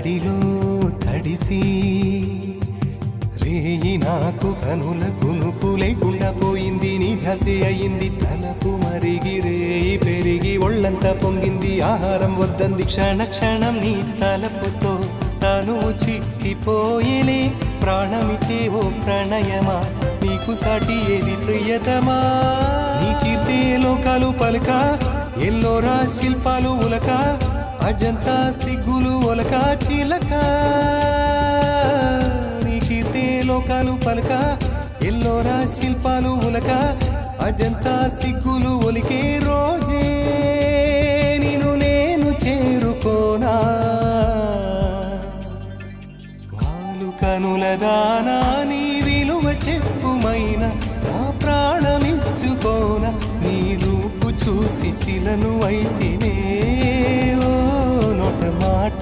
తడిలో తడిసి రేయి నాకు కనుల కునుకు లేకుండా పోయింది. నీ ధ్యాసే అయింది తలపు మరిగి రేయి పెరిగి ఒళ్ళంతా పొంగింది. ఆహారం వద్దంది క్షణ క్షణం నీ తలపుతో తను చిక్కిపోయేలే. ప్రాణమిచే ఓ ప్రణయమా నీకు సాటి ఏది ప్రియతమా. నీ కీర్తే లోకాలు పలక ఎల్లోరా శిల్పాలు ఉలక అజంతా సిగ్గులు ఒలక చిలక. నీ కీర్తే లోకాలు పలక ఎల్లోరా శిల్పాలు ఉలక అజంతా సిగ్గులు ఒలికే రోజే నిన్ను నేను చేరుకోనా. వాలు కనుల దానా నీ విలువ చెప్పుమైన నా ప్రాణమిచ్చుకోన. నీ రూపు చూసి శిలను అయితేనే ఓ నోట మాట